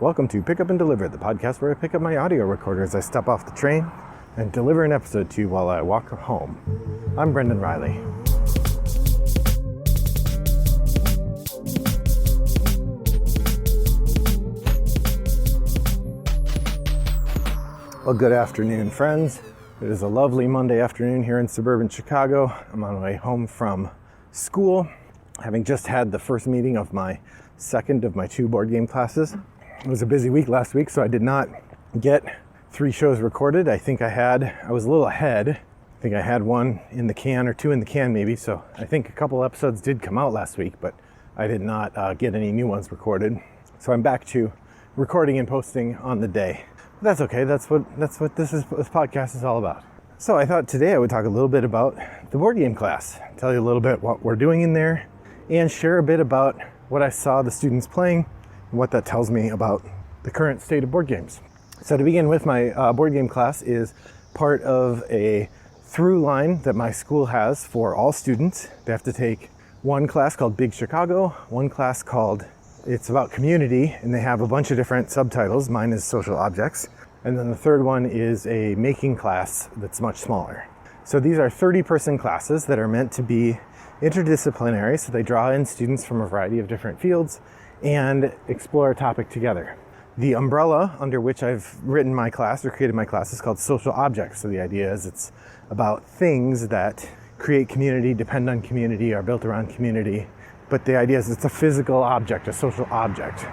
Welcome to Pick Up and Deliver, the podcast where I pick up my audio recorder as I step off the train and deliver an episode to you while I walk home. I'm Brendan Riley. Well, good afternoon, friends. It is a lovely Monday afternoon here in suburban Chicago. I'm on my way home from school, having just had the first meeting of my second of my 2 board game classes. It was a busy week last week, so I did not get 3 shows recorded. I was a little ahead. I think I had 1 in the can or 2 in the can maybe, so I think a couple episodes did come out last week, but I did not get any new ones recorded. So I'm back to recording and posting on the day. But that's okay, that's what this podcast is all about. So I thought today I would talk a little bit about the board game class, tell you a little bit what we're doing in there, and share a bit about what I saw the students playing and what that tells me about the current state of board games. So to begin with, my board game class is part of a through line that my school has for all students. They have to take one class called Big Chicago, one class called It's About Community, and they have a bunch of different subtitles. Mine is Social Objects. And then the third one is a making class that's much smaller. So these are 30-person classes that are meant to be interdisciplinary, so they draw in students from a variety of different fields and explore a topic together. The umbrella under which I've written my class or created my class is called Social Objects. So the idea is it's about things that create community, depend on community, are built around community. But the idea is it's a physical object, a social object.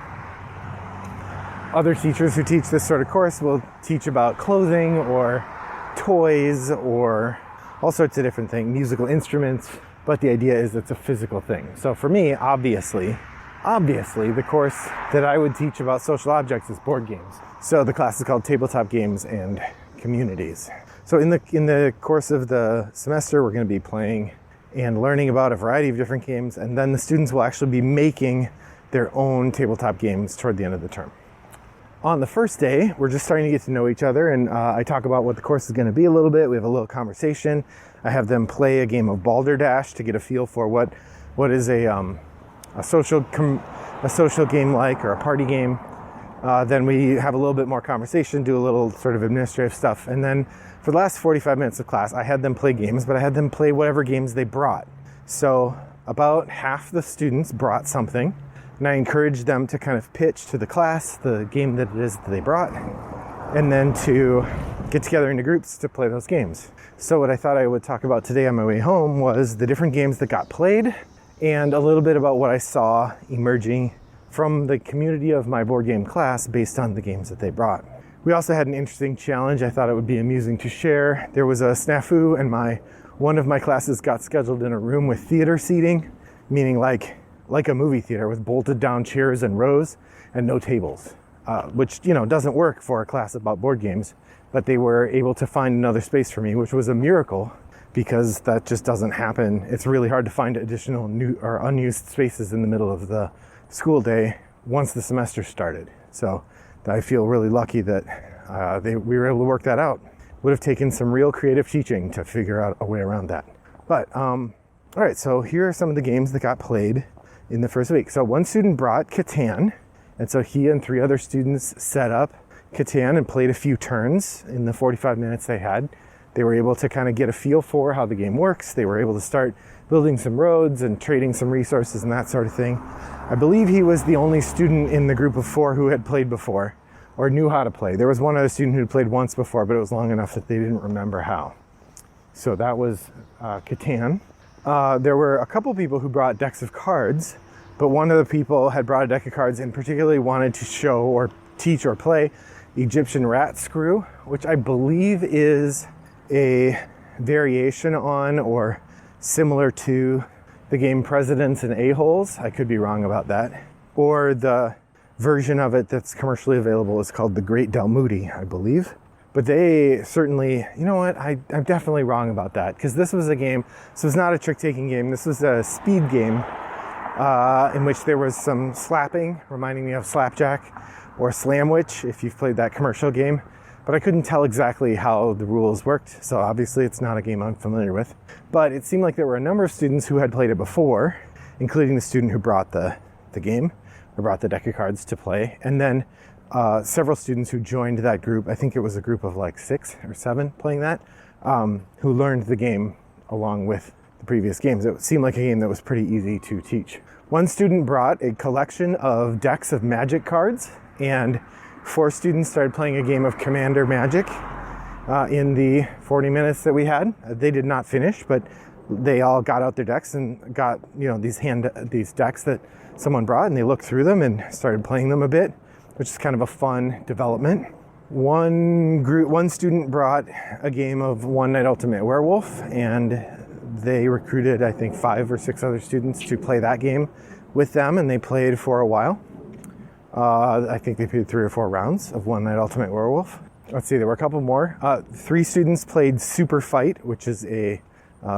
Other teachers who teach this sort of course will teach about clothing or toys or all sorts of different things, musical instruments, but the idea is it's a physical thing. So for me, obviously, the course that I would teach about social objects is board games. So the class is called Tabletop Games and Communities. So in the course of the semester, we're going to be playing and learning about a variety of different games, and then the students will actually be making their own tabletop games toward the end of the term. On the first day, we're just starting to get to know each other, and I talk about what the course is going to be a little bit. We have a little conversation. I have them play a game of Balderdash to get a feel for what is a social game like, or a party game. Then we have a little bit more conversation, do a little sort of administrative stuff. And then for the last 45 minutes of class, I had them play games, but I had them play whatever games they brought. So about half the students brought something, and I encouraged them to kind of pitch to the class the game that it is that they brought, and then to get together into groups to play those games. So what I thought I would talk about today on my way home was the different games that got played, and a little bit about what I saw emerging from the community of my board game class based on the games that they brought. We also had an interesting challenge I thought it would be amusing to share. There was a snafu, and one of my classes got scheduled in a room with theater seating, meaning like a movie theater with bolted down chairs and rows and no tables, which doesn't work for a class about board games, but they were able to find another space for me, which was a miracle, because that just doesn't happen. It's really hard to find additional new or unused spaces in the middle of the school day once the semester started. So I feel really lucky that we were able to work that out. Would have taken some real creative teaching to figure out a way around that. But all right, so here are some of the games that got played in the first week. So one student brought Catan, and so he and 3 other students set up Catan and played a few turns in the 45 minutes they had. They were able to kind of get a feel for how the game works. They were able to start building some roads and trading some resources and that sort of thing. I believe he was the only student in the group of 4 who had played before or knew how to play. There was one other student who had played once before, but it was long enough that they didn't remember how. So that was Catan. There were a couple people who brought decks of cards, but one of the people had brought a deck of cards and particularly wanted to show or teach or play Egyptian Rat Screw, which I believe is a variation on or similar to the game Presidents and A-Holes. I could be wrong about that. Or the version of it that's commercially available is called The Great Dalmuti, I believe. But they certainly, I'm definitely wrong about that, because this was not a trick-taking game. This was a speed game in which there was some slapping, reminding me of Slapjack or Slamwich, if you've played that commercial game. But I couldn't tell exactly how the rules worked, so obviously it's not a game I'm familiar with. But it seemed like there were a number of students who had played it before, including the student who brought the game, or brought the deck of cards to play. And then several students who joined that group. I think it was a group of like 6 or 7 playing that, who learned the game along with the previous games. It seemed like a game that was pretty easy to teach. One student brought a collection of decks of Magic cards, and 4 students started playing a game of Commander Magic in the 40 minutes that we had. They did not finish, but they all got out their decks and got, these decks that someone brought, and they looked through them and started playing them a bit, which is kind of a fun development. One student brought a game of One Night Ultimate Werewolf, and they recruited, I think, 5 or 6 other students to play that game with them, and they played for a while. I think they played 3 or 4 rounds of One Night Ultimate Werewolf. Let's see, there were a couple more. 3 students played Super Fight, which is a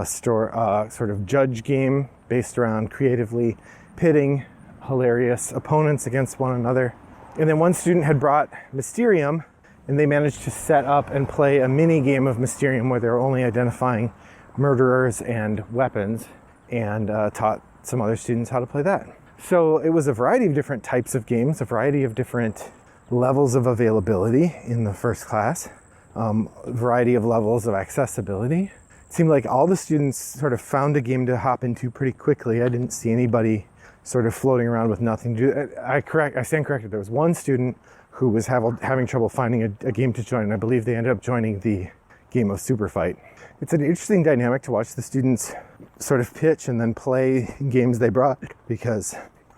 sort of judge game based around creatively pitting hilarious opponents against one another. And then one student had brought Mysterium, and they managed to set up and play a mini game of Mysterium where they were only identifying murderers and weapons, and taught some other students how to play that. So it was a variety of different types of games, a variety of different levels of availability in the first class, a variety of levels of accessibility. It seemed like all the students sort of found a game to hop into pretty quickly. I didn't see anybody sort of floating around with nothing to do. I stand corrected. There was one student who was having trouble finding a game to join, and I believe they ended up joining the game of Super Fight. It's an interesting dynamic to watch the students sort of pitch and then play games they brought, because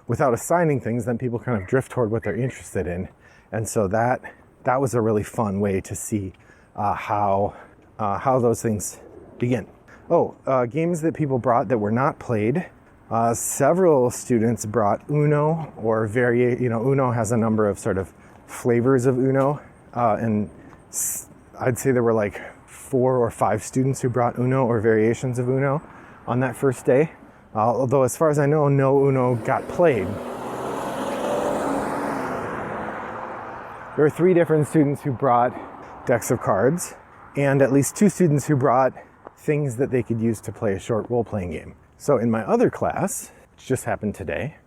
without assigning things, then people kind of drift toward what they're interested in. And so that was a really fun way to see how those things begin. Games that people brought that were not played. Several students brought Uno, or Uno has a number of sort of flavors of Uno, and I'd say there were like 4 or 5 students who brought Uno or variations of Uno on that first day. Although as far as I know, no Uno got played. There were 3 different students who brought decks of cards, and at least 2 students who brought things that they could use to play a short role-playing game. So in my other class, which just happened today,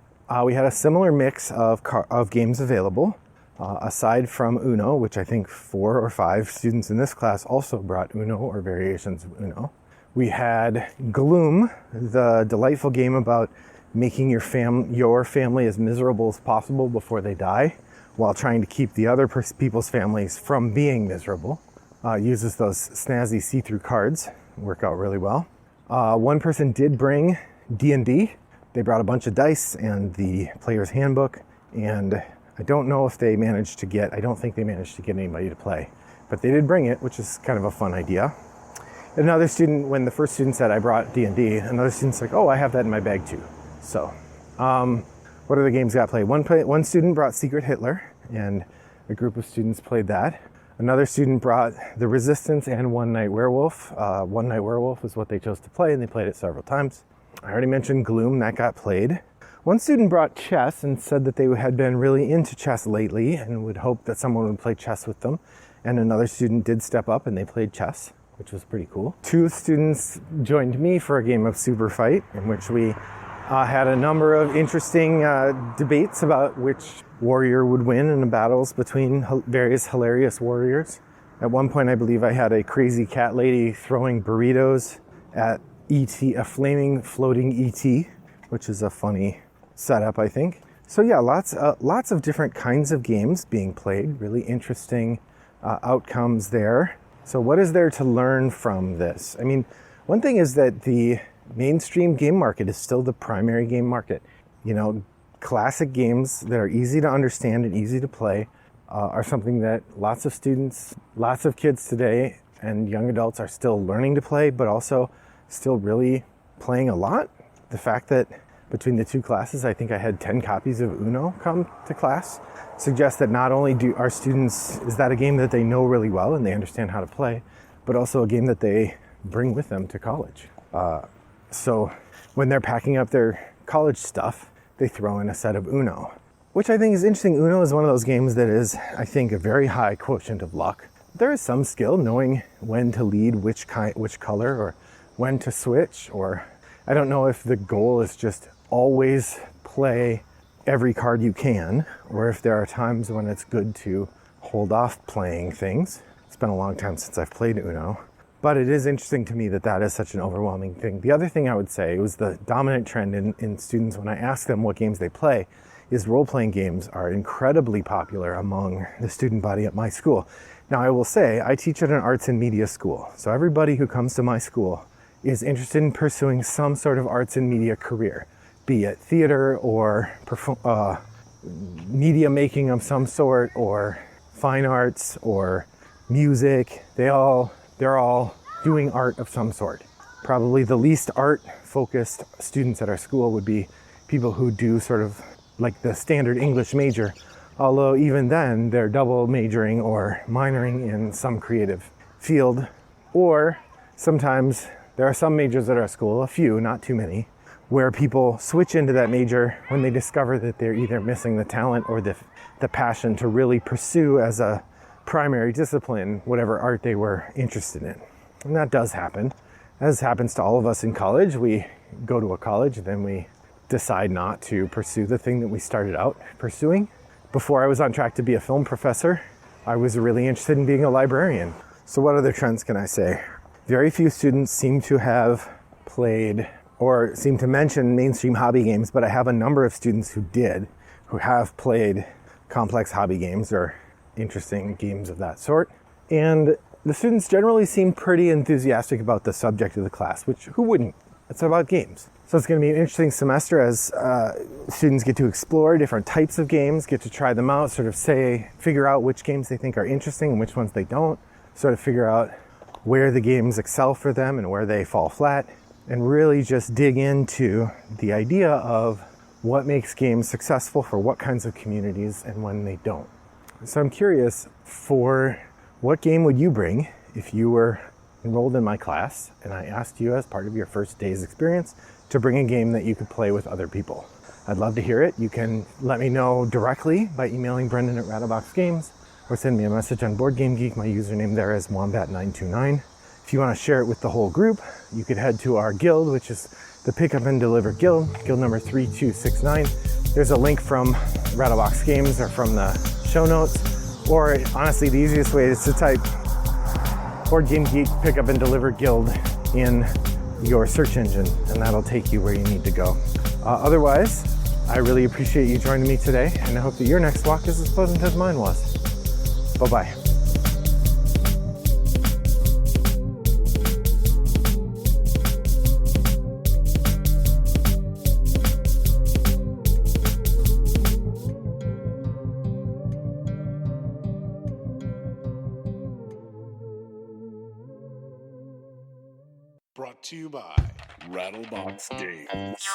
we had a similar mix of games available. Aside from Uno, which I think 4 or 5 students in this class also brought Uno or variations of Uno. We had Gloom, the delightful game about making your family as miserable as possible before they die, while trying to keep the other people's families from being miserable. Uses those snazzy see-through cards, work out really well. One person did bring D&D. They brought a bunch of dice and the player's handbook, and I don't think they managed to get anybody to play, but they did bring it, which is kind of a fun idea. Another student, when the first student said I brought D&D, another student's like, I have that in my bag too. So, what other games got played? One student brought Secret Hitler, and a group of students played that. Another student brought The Resistance and One Night Werewolf. One Night Werewolf is what they chose to play, and they played it several times. I already mentioned Gloom, that got played. One student brought chess and said that they had been really into chess lately and would hope that someone would play chess with them. And another student did step up and they played chess, which was pretty cool. 2 students joined me for a game of Super Fight, in which we had a number of interesting debates about which warrior would win in the battles between various hilarious warriors. At one point, I believe I had a crazy cat lady throwing burritos at E.T., a flaming, floating E.T., which is a funny setup, I think. So yeah, lots of different kinds of games being played, really interesting outcomes there. So what is there to learn from this? I mean, one thing is that the mainstream game market is still the primary game market. Classic games that are easy to understand and easy to play are something that lots of students, lots of kids today and young adults are still learning to play, but also still really playing a lot. The fact that between the 2 classes, I think I had 10 copies of Uno come to class, suggests that not only is that a game that they know really well and they understand how to play, but also a game that they bring with them to college. So when they're packing up their college stuff, they throw in a set of Uno, which I think is interesting. Uno is one of those games that is, I think, a very high quotient of luck. There is some skill knowing when to lead which color, or when to switch, or I don't know if the goal is just always play every card you can, or if there are times when it's good to hold off playing things. It's been a long time since I've played Uno, but it is interesting to me that that is such an overwhelming thing. The other thing I would say was the dominant trend in students when I ask them what games they play is role-playing games are incredibly popular among the student body at my school. Now I will say I teach at an arts and media school, so everybody who comes to my school is interested in pursuing some sort of arts and media career, be it theater or media making of some sort, or fine arts or music. They're all doing art of some sort. Probably the least art focused students at our school would be people who do sort of like the standard English major, although even then they're double majoring or minoring in some creative field. Or sometimes there are some majors at our school, a few, not too many, where people switch into that major when they discover that they're either missing the talent or the passion to really pursue as a primary discipline whatever art they were interested in. And that does happen. As happens to all of us in college, we go to a college, then we decide not to pursue the thing that we started out pursuing. Before I was on track to be a film professor, I was really interested in being a librarian. So what other trends can I say? Very few students seem to have played or seem to mention mainstream hobby games, but I have a number of students who have played complex hobby games or interesting games of that sort. And the students generally seem pretty enthusiastic about the subject of the class, which who wouldn't? It's about games. So it's going to be an interesting semester as students get to explore different types of games, get to try them out, sort of figure out which games they think are interesting and which ones they don't, sort of figure out where the games excel for them and where they fall flat, and really just dig into the idea of what makes games successful for what kinds of communities and when they don't. So I'm curious, for what game would you bring if you were enrolled in my class and I asked you as part of your first day's experience to bring a game that you could play with other people? I'd love to hear it. You can let me know directly by emailing Brendan at Rattlebox Games or send me a message on Board Game Geek. My username there is Wombat929. If you want to share it with the whole group, you could head to our guild, which is the Pick Up and Deliver Guild, guild number 3269. There's a link from Rattlebox Games or from the show notes, or honestly, the easiest way is to type Board Game Geek Pick Up and Deliver Guild in your search engine, and that'll take you where you need to go. Otherwise, I really appreciate you joining me today, and I hope that your next walk is as pleasant as mine was. Bye-bye. Brought to you by Rattlebox Games.